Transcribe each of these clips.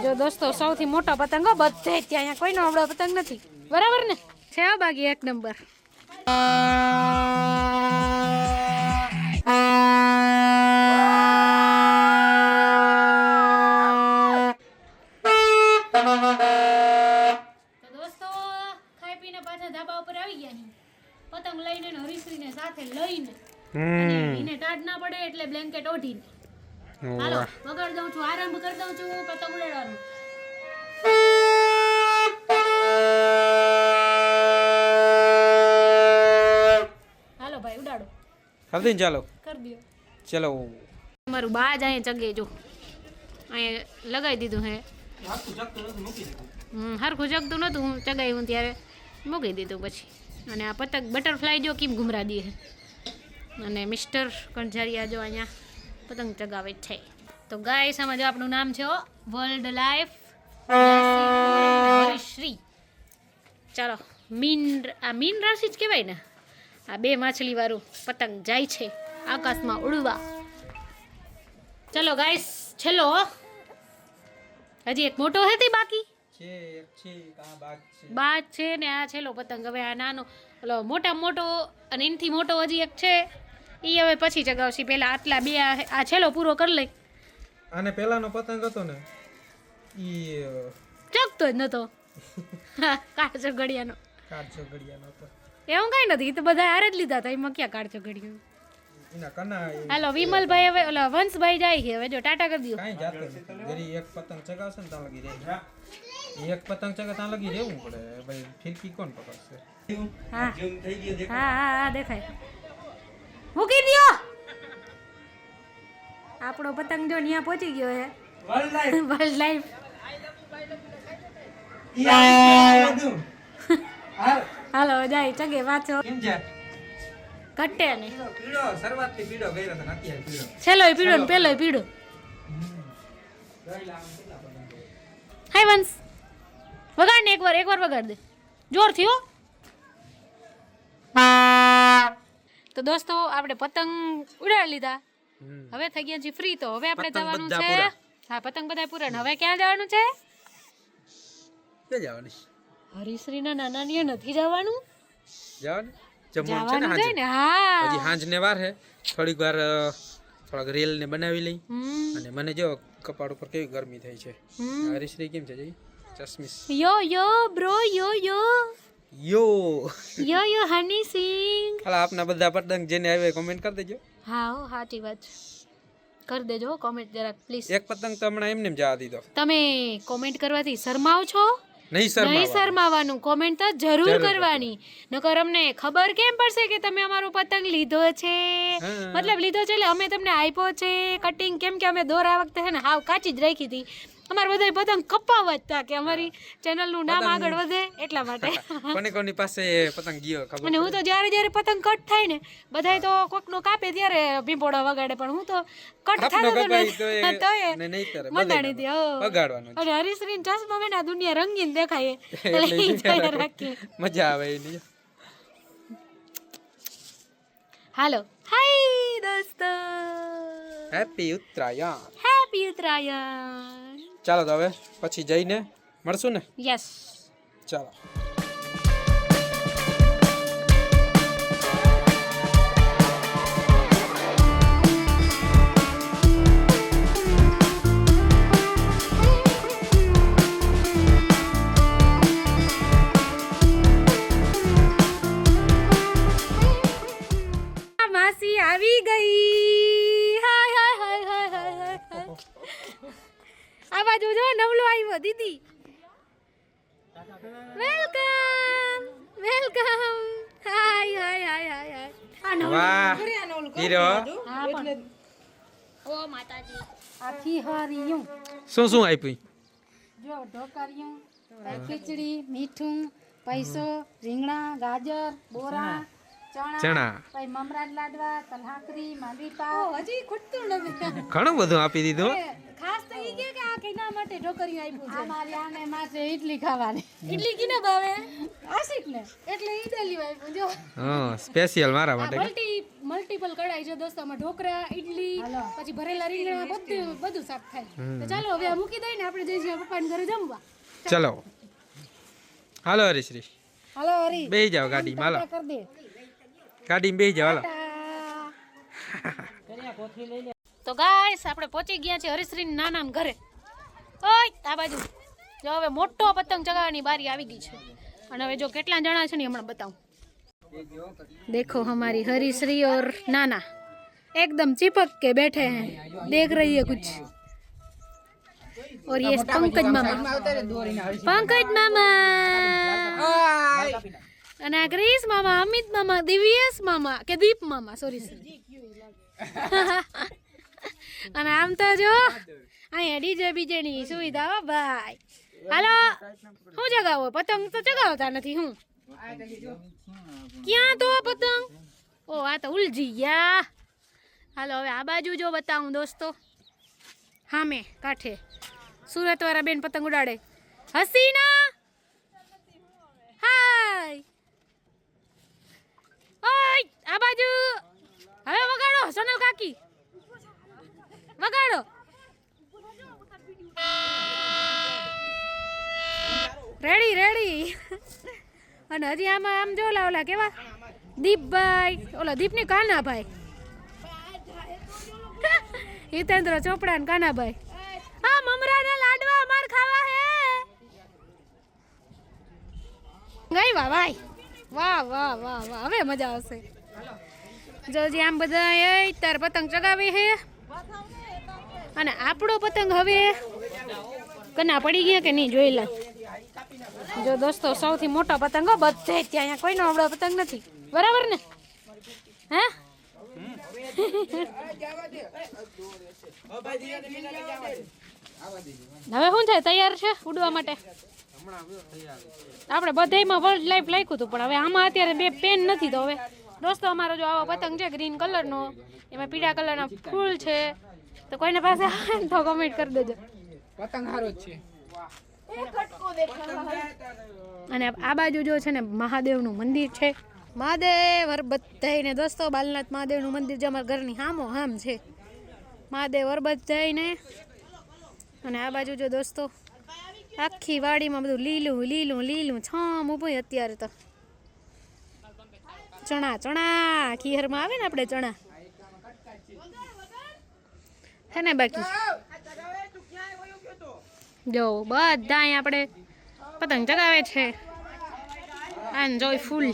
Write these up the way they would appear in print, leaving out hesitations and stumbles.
જો દોસ્તો સૌથી મોટો પતંગ બધે ત્યાં અહીંયા કોઈનો આવડો પતંગ નથી બરાબર ને છે બાકી એક નંબર ધાબા ઉપર આવી ગયા પતંગ લઈને હરીશ્રીને સાથે લઈને એને ટાઢ ના પડે એટલે બ્લેન્કેટ ઓઢીને હાલો વગાડ દઉં છું આરંભ કરી દઉં છું પતંગ ઉડાડવાનું હાલો ભાઈ ઉડાડો કરી દે ચાલો કરી દો ચલો મારું બાજ અહીંયા ચગે જો અહીંયા લગાવી દીધું હે હરખું જગતું નતું હું ચગાવ્યું ત્યારે મૂકી દીધું પછી અને આ પતંગ બટરફ્લાય જો કેમ ઘુમરા દે અને મિસ્ટર કંજારિયા જો અહીંયા પતંગ ચગાવે છે તો ગાઈસ આમાં જો આપણું નામ છે વર્લ્ડ લાઈફ હરીશ્રી ચાલો મીન રાશિ જ કહેવાય ને આ બે માછલી વાળું પતંગ જાય છે આકાશમાં ઉડવા ચલો ગાઈસ છેલ્લો હજી એક મોટો હતી બાકી બાદ છે ને આ છેલ્લો પતંગ હવે આ નાનો ઓલો મોટા મોટો અને એનથી મોટો હજી એક છે એ હવે પછી ચગાવશી પેલા આટલા બે આ છેલ્લો પૂરો કરી લઈ આને પેલાનો પતંગ હતો ને ઈ ચગતો જ નતો કાચો ઘડિયાનો હતો એવું કઈ નથી એ તો બધા હારે જ લીધા હતા એમાં ક્યાં કાચો ઘડિયાનો એના કના હાલો વિમલભાઈ હવે ઓલા વંશભાઈ જાય છે હવે જો ટાટા કરી દો કાઈ જાતો નથી એક પતંગ ચગાવશે ને ત્યાં લગી રહે એક પતંગ ચગા ત્યાં લગી રહેવું પડે ભાઈ ફિરકી કોણ પકડશે હા હા દેખાય મૂકી દો આપણો પતંગ જો ત્યાં પહોંચી ગયો હે વર્લ્ડ લાઈફ હાલો જાય ચગે વાંચો કટ્ટે ને પીડો શરૂઆતથી પીડો ગયો તો અત્યારે પીડો છેલ્લો પીડો ને પેલો પીડો હાય વંશ વગાડ ને એકવાર વગાડ દે જોરથી હો તો દોસ્તો આપણે પતંગ ઉડાડી લીધા હવે થઈ ગયા છીએ ફ્રી તો હવે આપણે જવાનું છે હા પતંગ બધા પૂરા હવે ક્યાં જવાનું છે ક્યાં જવાનું હરીશ્રીના નાનાનીએ નથી જવાનું જમવાનું છે ને હા હજી હાંજ ને વાર હે થોડીક વાર થોડાક રેલ ને બનાવી લઈ અને મને જો કપાળ ઉપર કેવી ગરમી થઈ છે હરીશ્રી કેમ છે જી ચશ્મીશ યો બ્રો યો હની સિંગ હાલ આપના બધા પતંગ જેને આવે કોમેન્ટ કરી દેજો હા હો સાચી વાત કરી દેજો કોમેન્ટ જરાક પ્લીઝ એક પતંગ તો હમણાં એમને જવા દીધો તમે કોમેન્ટ કરવાથી શરમાવ છો નહીં શરમાવાનું કોમેન્ટ તો જરૂર કરવાની નકર અમને ખબર કેમ પડશે કે તમે અમારો પતંગ લીધો છે મતલબ લીધો છે એટલે અમે તમને આપ્યો છે કટિંગ કેમ કે અમે દોરા વખતે છે ને હાવ કાચી જ રાખી હતી અમારે બધા પતંગ કપાવવા હતા કે અમારી ચેનલ નું નામ આગળ વધે એટલા માટે કોની પાસે પતંગ ગયો ખબર અને હું તો જ્યારે પતંગ કટ થાય ને બધાય તો કોક નો કાપે ત્યારે ભીંપોડા વગાડે પણ હું તો કટ થાય તો મતાણી હતી વગાડવાનું અને હરીશ્રી ચશ્મા મેં આ દુનિયા રંગીન દેખાય મજા આવે એની હાલો હાય દોસ્તો હેપી ઉત્તરાયણ ચાલો તો હવે પછી જઈને મળશું ને યસ ચાલો માસી આવી ગઈ હાય આ બાજુ જો નવલો આવ્યો દીદી વેલકમ હાય વાહ હીરો ઓ માતાજી આખી હારીયું શું આપ્યું જો ઢોકરિયું ખીચડી મીઠું પૈસો રીંગણા ગાજર બોરા ચણા પછી મમરા લાડવા તલહાકરી માંડવી પાવ હજી ખૂટતું નથી ઘણું બધું આપી દીધું ખાસ તો ઈ કે આ કેના માટે ઢોકરી આપ્યું છે અમારી આને માથે ઈડલી ખાવાની ઈડલી કિને ભાવે આશિક ને એટલે ઈડલી આપ્યું જો હા સ્પેશિયલ મારા માટે મલ્ટીપલ કઢાઈ છે દોસ્તો માં ઢોકરા ઈડલી પછી ભરેલા રીંગણા બધું સાફ થાય તો ચાલો હવે આ મૂકી દઈએ ને આપણે જઈશું પપ્પાને ઘરે જમવા ચલો હાલો હરીશ્રી હાલો હરી બેહી જાઓ ગાડીમાં હાલો કર દે ગાડીમાં બેહી જાઓ હાલો તો ગાઈસ આપણે પહોંચી ગયા છે હરીશ્રી નાના ઘરે ઓય આ બાજુ જો હવે મોટો પતંગ ચગાવવાની બારી આવી ગઈ છે અને હવે જો કેટલા જણા છે ને હમણાં બતાવું देखो हमारी हरीश्री और नाना एकदम चिपक के बैठे हैं देख रही है कुछ और ये पंकज मामा અને ક્રિસ મામા અમિત મામા દિવ્યેશ મામા કે દીપ મામા સોરી અને આમ તો જો અહીંયા ડીજે બીજે ની સુવિધા હો ભાઈ હાલો હું જગાવો પતંગ તો ચગાવતા નથી હું ક્યાં તો પતંગ ઓ આ તો ઉલજી ગયા હાલો હવે આ બાજુ જો બતાવું દોસ્તો હામે કાંઠે સુરત વાળા બેન પતંગ ઉડાડે હસીના હાય ઓય આ બાજુ હવે વગાડો સોનલ કાકી વગાડો રેડી રેડી અને હજી આમાં આમ જો ઓલા કેવા દીપભાઈ ઓલા દીપની કાનાભાઈ હિતેન્દ્ર ચોપડા ને કાનાભાઈ આ મમરાના લાડવા અમાર ખાવા હે ગઈ વાહ ભાઈ વાહ વાહ વાહ વાહ હવે મજા આવશે જોજી આમ બધા એ તાર પતંગ ચગાવે હે અને આપણો પતંગ હવે કના પડી ગયા કે નહીં જોઈ લે જો દોસ્તો સૌથી મોટો પતંગ બધે ત્યાં કોઈનો આવડો પતંગ નથી બરાબર ને હે હવે શું થાય તૈયાર છે ઉડવા માટે આપણે બધામાં વર્લ્ડ લાઈફ લખ્યું હતું પણ હવે આમાં અત્યારે બે પેન નથી તો હવે દોસ્તો અમારો જો આવો પતંગ છે ગ્રીન કલરનો એમાં પીળા કલરના ફૂલ છે તો કોઈને પાસે આવે ને તો કમેન્ટ કરી દેજો પતંગ હારો જ છે અને આ બાજુ જો છે ને મહાદેવનું મંદિર છે મહાદેવ બધાઈને દોસ્તો બાલનાથ મહાદેવનું મંદિર જે અમારા ઘરની હામો હામ છે મહાદેવ બધાઈને અને આ બાજુ જો દોસ્તો આખી વાડીમાં બધું લીલું લીલું લીલું છામ ઊભું અત્યારે તો ચણા ચણા ખીહરમાં આવે ને આપણે ચણા હે ને બાકી જો બધા અહીંયા આપણે પતંગ ચગાવે છે આન જોય ફૂલ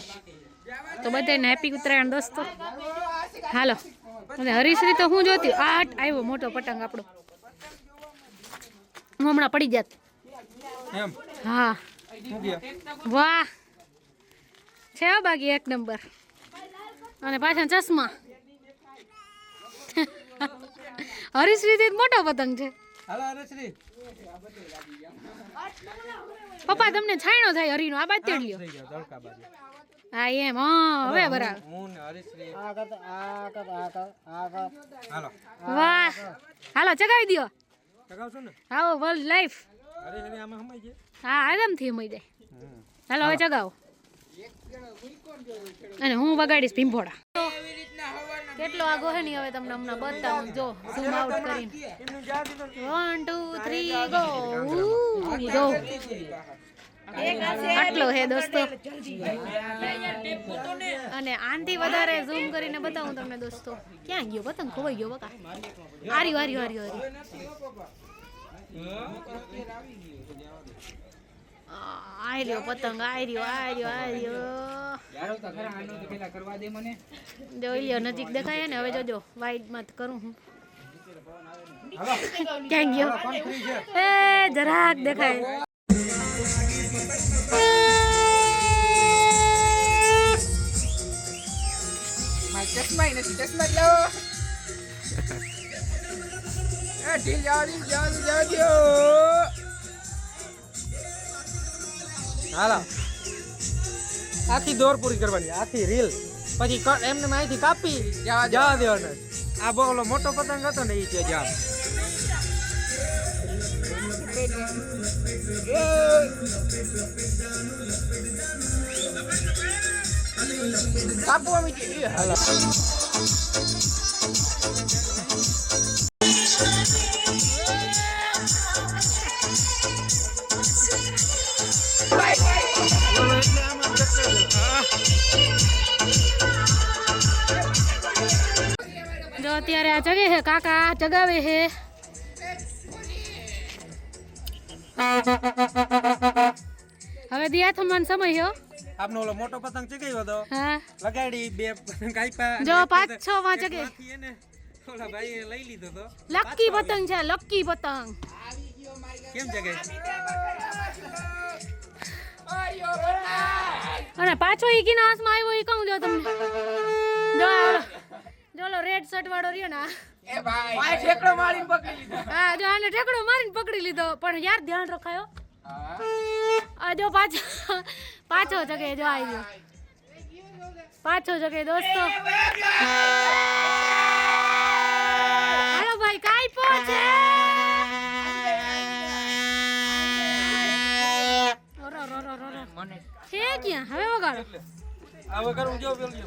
તો બધાને હેપી ઉત્તરાયણ દોસ્તો હાલો અને હરીશ્રી તો હું જોતી આટ આવ્યો મોટો પતંગ આપણો હું હમણાં પડી જાત એમ હા વાહ છે બાકી એક નંબર અને પાછા ચશ્મા હરીશ્રી મોટો પતંગ છે હાલો હરીશ્રી પપ્પા તમને છાયણો થાય હરીનો આ બાદ તેડ લ્યો હા એમ હા હવે બરાબર હું ને હરીશ્રી હાલો વાહ હાલો ચગાવી દો ચગાવશું ને આવો વર્લ્ડ લાઈફ હરીશ્રી આમાં સમાઈ જાય હા આરામથી મળી જાય હાલો હવે ચગાવો અને હું વગાડીશ ભીંભોડા કેટલો આગો હે ને હવે તમને હમણાં બતાવું જો ઝૂમ આઉટ કરીને 1 2 3 ગો જો આટલો હે દોસ્તો અને આનથી વધારે ઝૂમ કરીને બતાવું તમને દોસ્તો ક્યાં ગયો પતંગ ખોવાઈ ગયો બકા આર્યો આર્યો આર્યો આર્યો આર્યો પતંગ આર્યો આર્યો આર્યો જોઈ લ્યો નજીક દેખાય ને હવે જોજો વાઈડમાં કરું હું ક્યાં ગયો એ જરાક દેખાય ચશ્મા નથી ચશ્મા લાવો ઢીલ જાઓ હાલો આખી દોર પૂરી કરવાની આખી રીલ પછી એમને અહીંથી કાપી જવા દેવાનો. આ બોલો મોટો પતંગ હતો ને એ છે જામ. કાપવા મીઠી હાલો. જો અત્યારે આ જગે છે કાકા જગાવે છે. હવે દિયા થમન સમય હો. આપનો ઓલો મોટો પતંગ ચગાવ્યો હતો. હા લગાડી બે પતંગ કાપ્યા. જો 5-6 માં જગે. ઓલા ભાઈએ લઈ લીધો તો. લકી પતંગ છે લકી પતંગ. કેમ જગે? અને પાછો ઈ કિના હાથમાં આવ્યો ઈ કહું જો તમને. જો ઓલો રેડ શર્ટ વાળો રહ્યો ને એ ભાઈ ઠેકડો મારીને પકડી લીધો. હા જો આને ઠેકડો મારીને પકડી લીધો પણ યાર ધ્યાન રખાયો. આ જો પાછો જગે જો આવ્યો પાછો જગે દોસ્તો. હાલો ભાઈ કાઈ પહોંચે. છે ક્યાં હવે વગાડો. હવે કરું જો પેલી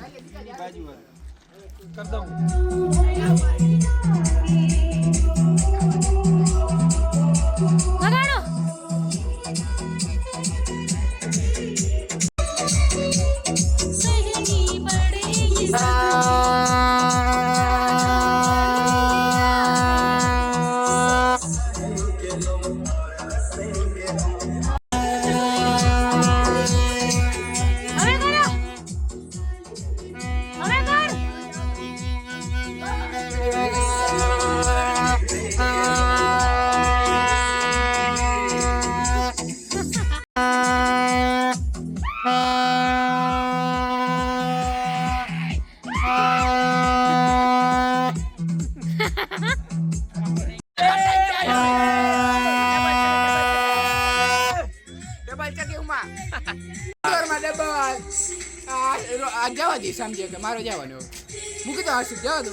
બાજુ કર દઉં. વગાડો. જવા દે સમજે કે મારો જવાનો મૂકી દો હર્ષિત જવા દો.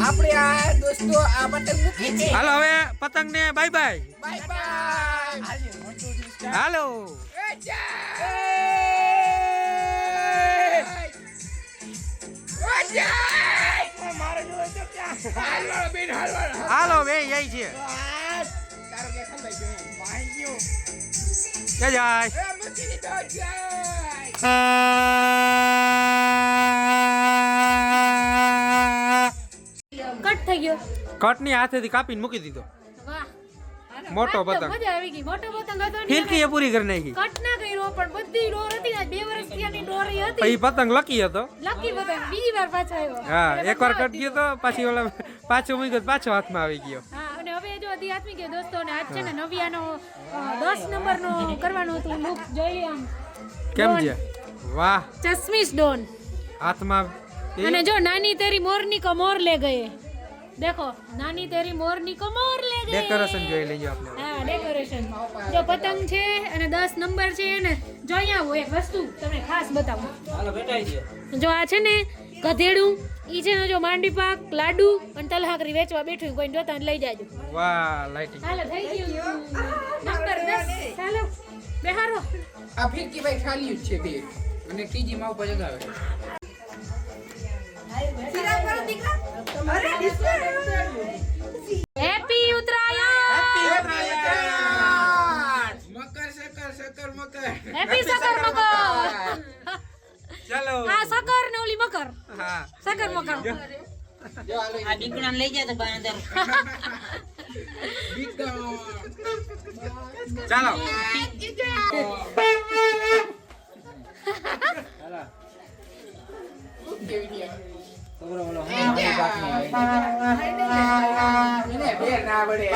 આપણે આ દોસ્તો આ પતંગ મૂકી છે. હાલો હવે પતંગ ને બાય બાય. Bye bye. હાલો હાલો બે જઈ છે. તારો કે ખંભાઈ ગયો ભાઈ ગયો. જય જાય. મૂકી દીધો જાય. કટ થઈ ગયો. કટની હાથેથી કાપીને મૂકી દીધો. વાહ મોટો પતંગ. મજા આવી ગઈ. મોટો પતંગ હતો ને ફિરકી એ પૂરી કરી નાખી. કટ ના કર્યો પણ બધી ડોર હતી ને 2 વર્ષથી આની ડોરી હતી. પછી પતંગ લકી હતો. લકી પતંગ બીજી વાર પાછો આવ્યો. હા એકવાર કટ ગયો તો પછી ઓલા પાછો મૂક્યો તો પાછો હાથમાં આવી ગયો. હા અને હવે જો દી આત્મી કે દોસ્તોને આજ છે ને નવિયાનો 10 નંબરનો કરવાનો હતું લુક જોઈ લે આમ. કેમ છે? વાહ ચશ્મીશ ડોન હાથમાં અને જો નાની તેરી મોરની કો મોર લે ગયે. देखो नानी तेरी मोरनी को मोर ले गए. ડેકોરેશન જોઈ લેજો આપણે. હા ડેકોરેશન જો પતંગ છે અને 10 નંબર છે ને જો અહીંયા હું એક વસ્તુ તમને ખાસ બતાવું. હાલો બેટાઈ છે. જો આ છે ને ગધેડું ઈ છે ને જો માંડી પાક લાડુ અને તલહાકરી વેચવા બેઠું કોઈ જોતા લઈ જાજો. વાહ લાઇટિંગ. હાલો થઈ ગયું નંબર 10. ચાલો બેહારો. આ ફિરકી ભાઈ ખાલી જ છે બે અને ત્રીજી માં ઉપર જગાવે. હેપી ઉત્તરાયણ. મકર સકર મકર. હેપી સકર મકર. ચાલો આ સકર ને ઓલી મકર. હા સકર મકર. જો હાલો આ દીકરાને લઈ જાય તો બા અંદર ચાલો એને ફેર ના પડે.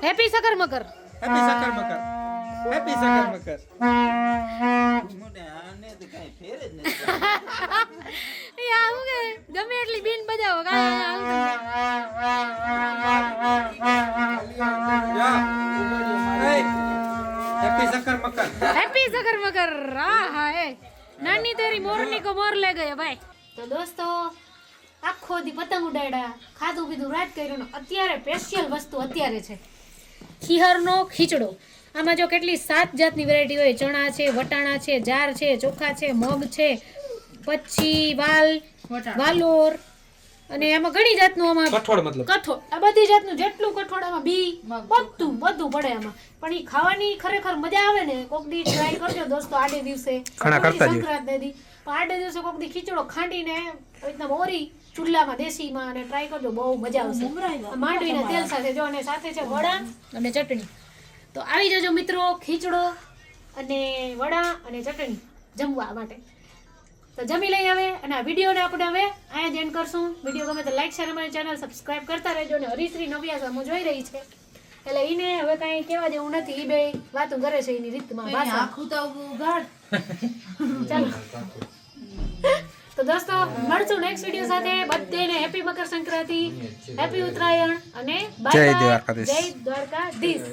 હેપી સકર મકર. હેપી સકર મકર. હેપી સકર મકર. એ આવું કે ગમે એટલી બીન બજાવો હેપી સકર મકર. હેપી સકર મકર. હા હા એ નાની તેરી મોરની કો મોર લે ગયો ભાઈ. તો દોસ્તો આખો દી પતંગ ઉડાડ્યા, ખાધું પીધું, રાત કર્યું ને અત્યારે સ્પેશિયલ વસ્તુ અત્યારે છે ખીહરનો ખીચડો. આમાં જો કેટલી 7 જાતની વેરાયટી હોય. ચણા છે, વટાણા છે, જાર છે, ચોખા છે, મગ છે, પછી વાલોર અને આમાં ઘણી જાતનું આમાં કઠોળ મતલબ કઠોળ, આ બધી જાતનું જેટલું કઠોળ આમાં બી બધું પડે આમાં. પણ ઈ ખાવાની ખરેખર મજા આવે ને. કોક દી ટ્રાય કરજો દોસ્તો આડે દિવસે સંક્રાંત દી પણ આડે દિવસે કોક દી ખીચડો ખાંડીને એકદમ ઓરી ચૂલામાં દેશીમાં અને ટ્રાય કરજો, બહુ મજા આવશે. માંડવીના તેલ સાથે જો, અને સાથે છે વડા અને ચટણી. તો આવી જજો મિત્રો ખીચડો અને વડા અને ચટણી જમવા માટે. તો જમી લઈ હવે અને આ વિડીયોને આપણે હવે અહીંયા જ એન્ડ કરશું. વિડીયો ગમે તો લાઈક શેર અમારી ચેનલ સબસ્ક્રાઇબ કરતા રહેજો. અને હરીશ્રી નવ્યા સામો જોઈ રહી છે એટલે એને હવે કાંઈ કહેવા જેવું નથી. એ બે વાતો કરે છે એની રીતમાં ભાષા. ચાલો તો દોસ્તો મળશું નેક્સ્ટ વિડીયો સાથે. બધાને હેપી મકર સંક્રાંતિ, હેપી ઉત્તરાયણ અને બાય બાય. જય દ્વારકાધીશ.